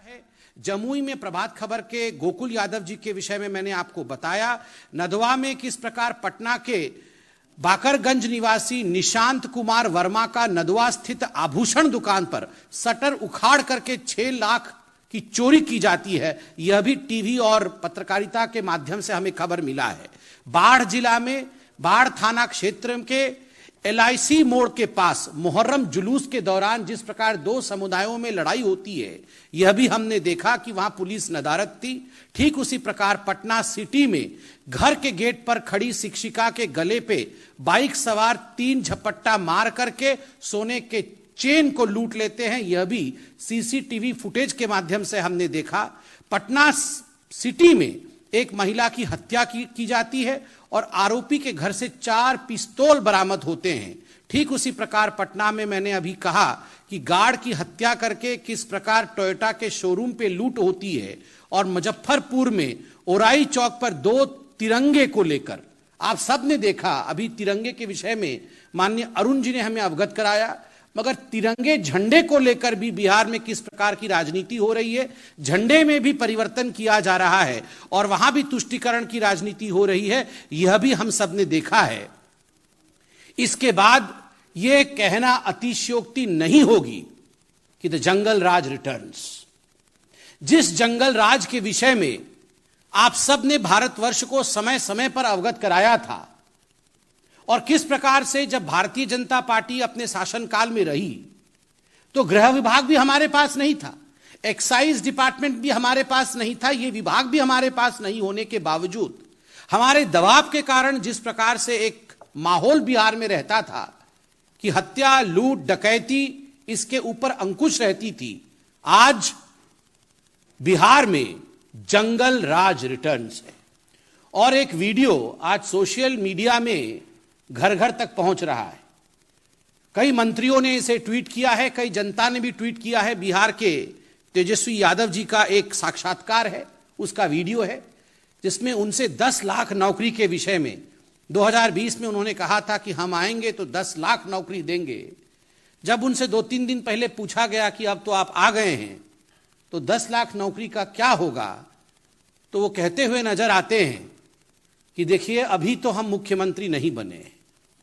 है। जमुई में प्रभात खबर के गोकुल यादव जी के विषय में मैंने आपको बताया। नदवा में किस प्रकार पटना के बाकरगंज निवासी निशांत कुमार वर्मा का नदवा स्थित आभूषण दुकान पर शटर उखाड़ करके 6 लाख की चोरी की जाती है, यह भी टीवी और पत्रकारिता के माध्यम से हमें खबर मिला है। बाढ़ जिला में बाढ़ थाना क्षेत्र के LIC मोड़ के पास मुहर्रम जुलूस के दौरान जिस प्रकार 2 समुदायों में लड़ाई होती है, यह भी हमने देखा कि वहां पुलिस नदारद थी। ठीक उसी प्रकार पटना सिटी में घर के गेट पर खड़ी शिक्षिका के गले पे बाइक सवार 3 झपट्टा मार करके सोने के चेन को लूट लेते हैं, यह भी CCTV फुटेज के माध्यम से हमने देखा। पटना सिटी में एक महिला की हत्या की जाती है और आरोपी के घर से 4 पिस्तौल बरामद होते हैं। ठीक उसी प्रकार पटना में मैंने अभी कहा कि गार्ड की हत्या करके किस प्रकार टोयोटा के शोरूम पे लूट होती है, और मुजफ्फरपुर में ओराई चौक पर 2 तिरंगे को लेकर आप सब ने देखा। अभी तिरंगे के विषय में माननीय अरुण जी ने हमें अवगत कराया, मगर तिरंगे झंडे को लेकर भी बिहार में किस प्रकार की राजनीति हो रही है, झंडे में भी परिवर्तन किया जा रहा है और वहां भी तुष्टीकरण की राजनीति हो रही है, यह भी हम सब ने देखा है। इसके बाद यह कहना अतिशयोक्ति नहीं होगी कि द जंगल राज रिटर्न्स। जिस जंगल राज के विषय में आप सब ने भारतवर्ष को समय समय पर अवगत कराया था, और किस प्रकार से जब भारतीय जनता पार्टी अपने शासनकाल में रही तो गृह विभाग भी हमारे पास नहीं था, एक्साइज डिपार्टमेंट भी हमारे पास नहीं था, ये विभाग भी हमारे पास नहीं होने के बावजूद हमारे दबाव के कारण जिस प्रकार से एक माहौल बिहार में रहता था कि हत्या, लूट, डकैती इसके ऊपर अंकुश रहती थी, आज बिहार में जंगल राज रिटर्न्स है। और एक वीडियो आज सोशल मीडिया में घर घर तक पहुंच रहा है। कई मंत्रियों ने इसे ट्वीट किया है, कई जनता ने भी ट्वीट किया है। बिहार के तेजस्वी यादव जी का एक साक्षात्कार है, उसका वीडियो है, जिसमें उनसे 10 लाख नौकरी के विषय में 2020 में उन्होंने कहा था कि हम आएंगे तो 10 लाख नौकरी देंगे। जब उनसे 2-3 दिन पहले पूछा गया कि अब तो आप आ गए हैं तो 10 लाख नौकरी का क्या होगा, तो वो कहते हुए नजर आते हैं कि देखिए अभी तो हम मुख्यमंत्री नहीं बने,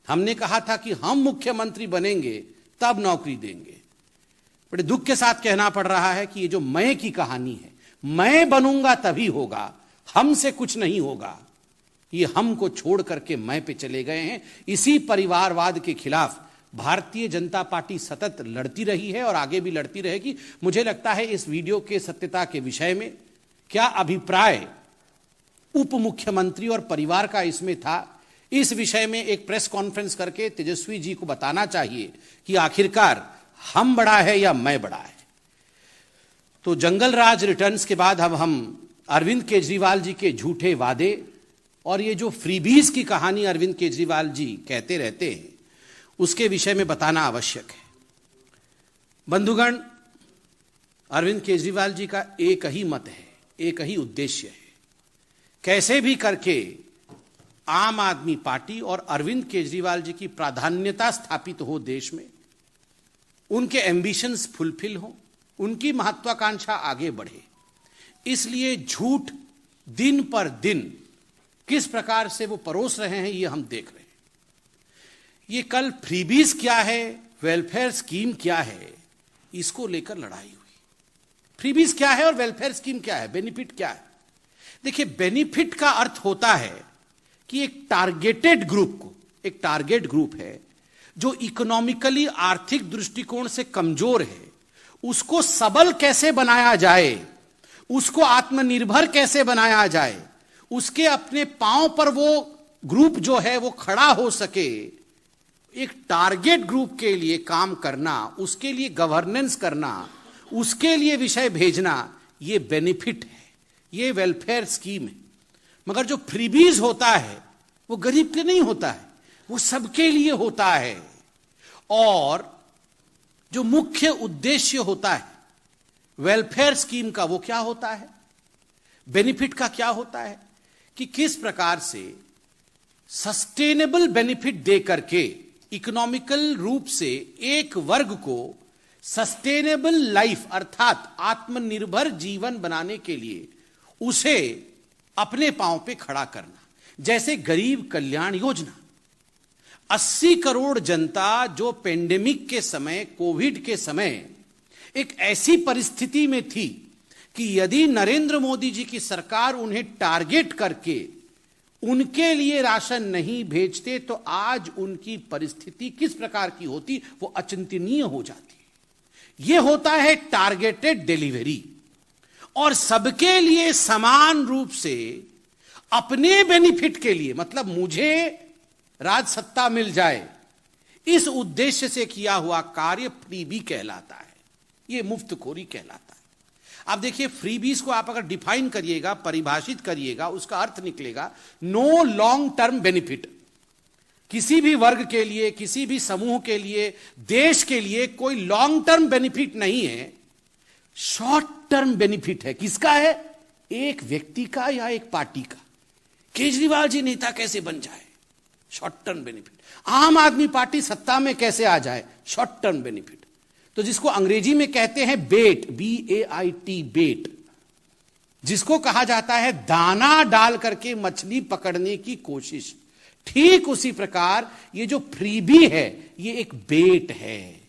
हमने कहा था कि हम मुख्यमंत्री बनेंगे तब नौकरी देंगे। बड़े दुख के साथ कहना पड़ रहा है कि ये जो मैं की कहानी है, मैं बनूंगा तभी होगा, हमसे कुछ नहीं होगा, ये हमको छोड़ करके मैं पे चले गए हैं। इसी परिवारवाद के खिलाफ भारतीय जनता पार्टी सतत लड़ती रही है और आगे भी लड़ती रहेगी। मुझे लगता है इस वीडियो के सत्यता के विषय में क्या अभिप्राय उप मुख्यमंत्री और परिवार का इसमें था, इस विषय में एक प्रेस कॉन्फ्रेंस करके तेजस्वी जी को बताना चाहिए कि आखिरकार हम बड़ा है या मैं बड़ा है। तो जंगल राज रिटर्न्स के बाद अब हम अरविंद केजरीवाल जी के झूठे वादे और ये जो फ्रीबीज की कहानी अरविंद केजरीवाल जी कहते रहते हैं, उसके विषय में बताना आवश्यक है। बंधुगण, अरविंद केजरीवाल जी का एक ही मत है, एक ही उद्देश्य है, कैसे भी करके आम आदमी पार्टी और अरविंद केजरीवाल जी की प्राधान्यता स्थापित हो देश में, उनके एम्बिशंस फुलफिल हो, उनकी महत्वाकांक्षा आगे बढ़े। इसलिए झूठ दिन पर दिन किस प्रकार से वो परोस रहे हैं, ये हम देख रहे हैं। ये कल फ्रीबीज क्या है, वेलफेयर स्कीम क्या है, इसको लेकर लड़ाई हुई। फ्रीबीज क्या है और वेलफेयर स्कीम क्या है, बेनिफिट क्या है? देखिए, बेनिफिट का अर्थ होता है कि एक टारगेटेड ग्रुप को, एक टारगेट ग्रुप है जो इकोनॉमिकली आर्थिक दृष्टिकोण से कमजोर है, उसको सबल कैसे बनाया जाए, उसको आत्मनिर्भर कैसे बनाया जाए, उसके अपने पांव पर वो ग्रुप जो है वो खड़ा हो सके। एक टारगेट ग्रुप के लिए काम करना, उसके लिए गवर्नेंस करना, उसके लिए विषय भेजना, ये बेनिफिट है, ये वेलफेयर स्कीम है। मगर जो फ्रीबीज होता है वो गरीब के नहीं होता है, वो सबके लिए होता है। और जो मुख्य उद्देश्य होता है वेलफेयर स्कीम का, वो क्या होता है, बेनिफिट का क्या होता है कि किस प्रकार से सस्टेनेबल बेनिफिट दे करके इकोनॉमिकल रूप से एक वर्ग को सस्टेनेबल लाइफ अर्थात आत्मनिर्भर जीवन बनाने के लिए उसे अपने पांव पे खड़ा करना, जैसे गरीब कल्याण योजना। 80 करोड़ जनता जो पेंडेमिक के समय, कोविड के समय एक ऐसी परिस्थिति में थी कि यदि नरेंद्र मोदी जी की सरकार उन्हें टारगेट करके उनके लिए राशन नहीं भेजते तो आज उनकी परिस्थिति किस प्रकार की होती, वो अचिंतनीय हो जाती। यह होता है टारगेटेड डिलीवरी, और सबके लिए समान रूप से अपने बेनिफिट के लिए, मतलब मुझे राज सत्ता मिल जाए, इस उद्देश्य से किया हुआ कार्य फ्रीबी कहलाता है, यह मुफ्तखोरी कहलाता है। आप देखिए, फ्रीबीज को आप अगर डिफाइन करिएगा, परिभाषित करिएगा, उसका अर्थ निकलेगा नो लॉन्ग टर्म बेनिफिट। किसी भी वर्ग के लिए, किसी भी समूह के लिए, देश के लिए कोई लॉन्ग टर्म बेनिफिट नहीं है, शॉर्ट टर्म बेनिफिट है। किसका है? एक व्यक्ति का या एक पार्टी का। केजरीवाल जी नेता कैसे बन जाए, शॉर्ट टर्म बेनिफिट। आम आदमी पार्टी सत्ता में कैसे आ जाए, शॉर्ट टर्म बेनिफिट। तो जिसको अंग्रेजी में कहते हैं बेट, BAIT, बेट, जिसको कहा जाता है दाना डाल करके मछली पकड़ने की कोशिश, ठीक उसी प्रकार ये जो फ्रीबी है ये एक बेट है।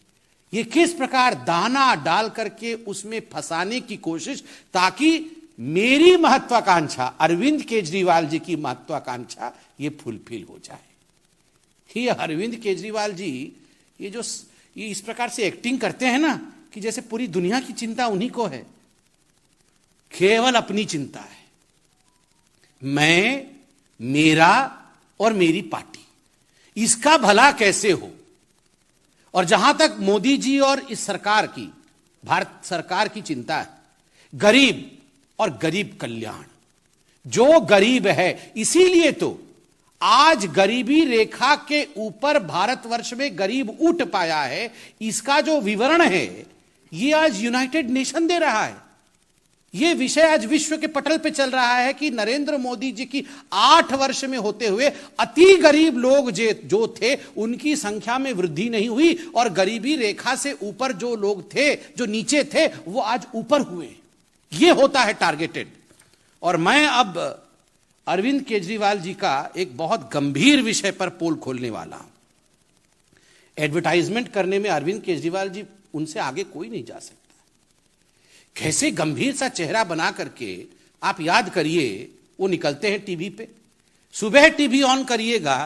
ये किस प्रकार दाना डाल करके उसमें फंसाने की कोशिश, ताकि मेरी महत्वाकांक्षा, अरविंद केजरीवाल जी की महत्वाकांक्षा ये फुलफिल हो जाए। ये अरविंद केजरीवाल जी ये इस प्रकार से एक्टिंग करते हैं ना कि जैसे पूरी दुनिया की चिंता उन्हीं को है, केवल अपनी चिंता है। मैं, मेरा और मेरी पार्टी, इसका भला कैसे हो। और जहां तक मोदी जी और इस सरकार की, भारत सरकार की चिंता है, गरीब और गरीब कल्याण। जो गरीब है, इसीलिए तो आज गरीबी रेखा के ऊपर भारतवर्ष में गरीब उठ पाया है, इसका जो विवरण है ये आज यूनाइटेड नेशन दे रहा है। यह विषय आज विश्व के पटल पे चल रहा है कि नरेंद्र मोदी जी की 8 वर्ष में होते हुए अति गरीब लोग जो थे उनकी संख्या में वृद्धि नहीं हुई, और गरीबी रेखा से ऊपर जो लोग थे, जो नीचे थे, वो आज ऊपर हुए। यह होता है टारगेटेड। और मैं अब अरविंद केजरीवाल जी का एक बहुत गंभीर विषय पर पोल खोलने वाला हूं। एडवर्टाइजमेंट करने में अरविंद केजरीवाल जी, उनसे आगे कोई नहीं जा सकता। कैसे गंभीर सा चेहरा बना करके आप याद करिए, वो निकलते हैं टीवी पे। सुबह टीवी ऑन करिएगा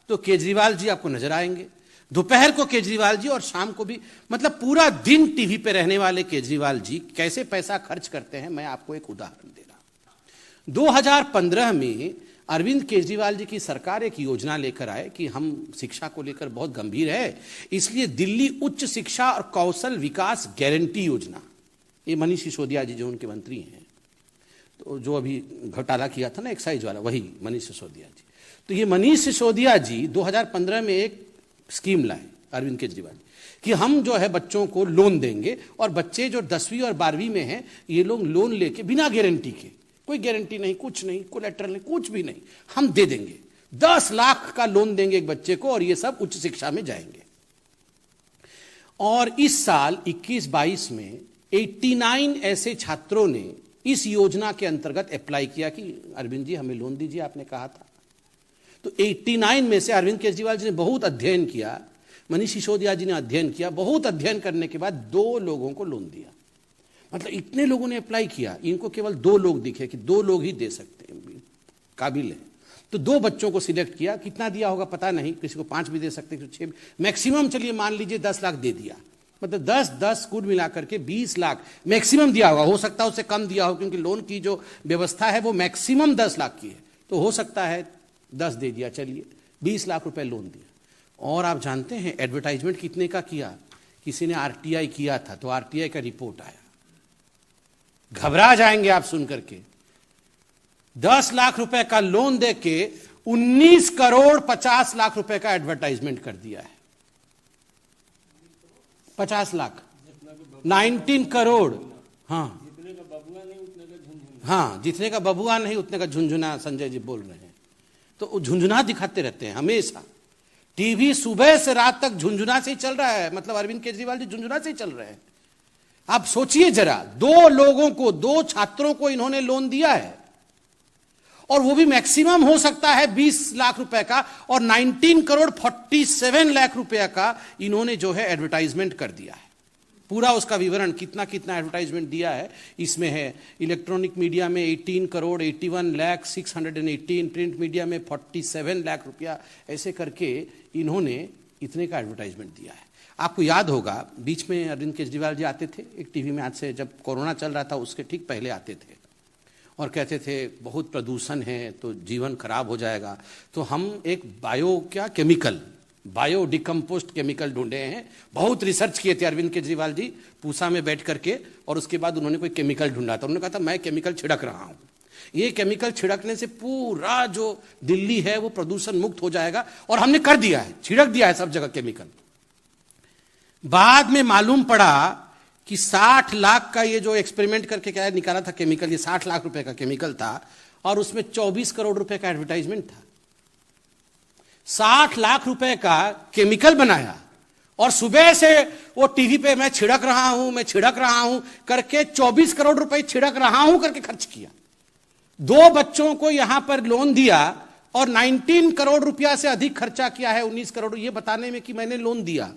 तो केजरीवाल जी आपको नजर आएंगे, दोपहर को केजरीवाल जी, और शाम को भी। मतलब पूरा दिन टीवी पे रहने वाले केजरीवाल जी कैसे पैसा खर्च करते हैं, मैं आपको एक उदाहरण दे रहा हूं। 2015 में अरविंद केजरीवाल जी की सरकार एक योजना लेकर आए कि हम शिक्षा को लेकर बहुत गंभीर है, इसलिए दिल्ली उच्च शिक्षा और कौशल विकास गारंटी योजना, ये मनीष सिसोदिया जी जो उनके मंत्री हैं, तो जो अभी घोटाला किया था ना एक्साइज वाला, वही मनीष सिसोदिया जी। तो ये मनीष सिसोदिया जी 2015 में एक स्कीम लाए अरविंद केजरीवाल कि हम जो है बच्चों को लोन देंगे, और बच्चे जो 10वीं और 12वीं में हैं ये लोग लोन लेके बिना गारंटी के, कोई गारंटी नहीं, कुछ नहीं, कोलैटरल नहीं, कुछ भी नहीं, हम दे देंगे। 10 लाख का लोन देंगे एक बच्चे को, और ये सब उच्च शिक्षा में जाएंगे। और इस साल 21-22 में 89 ऐसे छात्रों ने इस योजना के अंतर्गत अप्लाई किया कि अरविंद जी हमें लोन दीजिए, आपने कहा था। तो 89 में से अरविंद केजरीवाल जी ने बहुत अध्ययन किया, मनीष सिसोदिया जी ने अध्ययन किया, बहुत अध्ययन करने के बाद 2 लोगों को लोन दिया। मतलब इतने लोगों ने अप्लाई किया, इनको केवल 2 लोग दिखे कि 2 लोग ही दे सकते हैं, काबिल है। तो 2 बच्चों को सिलेक्ट किया, कितना दिया होगा पता नहीं, किसी को 5 भी दे सकते, किसी को 6, मैक्सिमम चलिए मान लीजिए 10 लाख दे दिया। मतलब 10 कुल मिलाकर के 20 लाख मैक्सिमम दिया होगा, हो सकता है उससे कम दिया हो, क्योंकि लोन की जो व्यवस्था है वो मैक्सिमम 10 लाख की है, तो हो सकता है 10 दे दिया, चलिए 20 लाख रुपए लोन दिया। और आप जानते हैं एडवर्टाइजमेंट कितने का किया? किसी ने RTI किया था, तो RTI का रिपोर्ट आया, घबरा जाएंगे आप सुन करके। 10 लाख रुपए का लोन देके 19 करोड़ 50 लाख रुपए का एडवर्टाइजमेंट कर दिया है। 50 लाख, 19 करोड़। हाँ हाँ, जितने का बबुआ नहीं उतने का झुंझुना, संजय जी बोल रहे हैं। तो झुंझुना दिखाते रहते हैं हमेशा। टीवी सुबह से रात तक झुंझुना से ही चल रहा है, मतलब अरविंद केजरीवाल जी झुंझुना से ही चल रहे हैं। आप सोचिए जरा, 2 लोगों को, 2 छात्रों को इन्होंने लोन दिया है, और वो भी मैक्सिमम हो सकता है 20 लाख रुपए का, और 19 करोड़ 47 लाख रुपए का इन्होंने जो है एडवर्टाइजमेंट कर दिया है। पूरा उसका विवरण कितना कितना एडवर्टाइजमेंट दिया है इसमें है। इलेक्ट्रॉनिक मीडिया में 18 करोड़ 81 लाख 618, प्रिंट मीडिया में 47 लाख रुपया, ऐसे करके इन्होंने इतने का एडवर्टाइजमेंट दिया है। आपको याद होगा बीच में अरविंद केजरीवाल जी आते थे एक टीवी में, आज से जब कोरोना चल रहा था उसके ठीक पहले आते थे, और कहते थे बहुत प्रदूषण है तो जीवन खराब हो जाएगा, तो हम एक बायो डिकम्पोस्ट केमिकल ढूंढे हैं। बहुत रिसर्च किए थे अरविंद केजरीवाल जी पूसा में बैठ करके, और उसके बाद उन्होंने कोई केमिकल ढूंढा था। उन्होंने कहा था मैं केमिकल छिड़क रहा हूं, ये केमिकल छिड़कने से पूरा जो दिल्ली है वो प्रदूषण मुक्त हो जाएगा, और हमने कर दिया है, छिड़क दिया है सब जगह केमिकल। बाद में मालूम पड़ा कि 60 लाख का ये जो एक्सपेरिमेंट करके क्या निकाला था केमिकल, ये 60 लाख रुपए का केमिकल था, और उसमें 24 करोड़ रुपए का एडवर्टाइजमेंट था। 60 लाख रुपए का केमिकल बनाया, और सुबह से वो टीवी पे मैं छिड़क रहा हूं करके 24 करोड़ रुपए छिड़क रहा हूं करके खर्च किया। 2 बच्चों को यहां पर लोन दिया, और 19 करोड़ रुपया से अधिक खर्चा किया है, 19 करोड़, ये बताने में कि मैंने लोन दिया।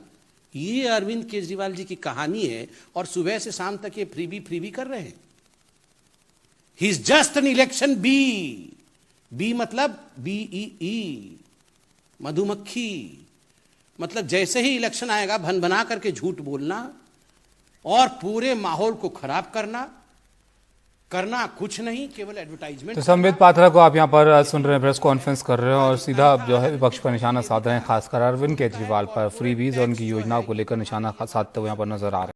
ये अरविंद केजरीवाल जी की कहानी है, और सुबह से शाम तक ये फ्रीबी कर रहे हैं। He is just an election bee मतलब BEE, मधुमक्खी। मतलब जैसे ही इलेक्शन आएगा भन बना करके झूठ बोलना और पूरे माहौल को खराब करना कुछ नहीं, केवल एडवर्टाइजमेंट। तो संबित पात्रा को आप यहाँ पर सुन रहे हैं, प्रेस कॉन्फ्रेंस कर रहे हैं, और सीधा जो है विपक्ष पर निशाना साध रहे हैं, खासकर अरविंद केजरीवाल पर फ्रीबीज और उनकी योजनाओं को लेकर निशाना साधते हुए यहाँ पर नजर आ रहे हैं।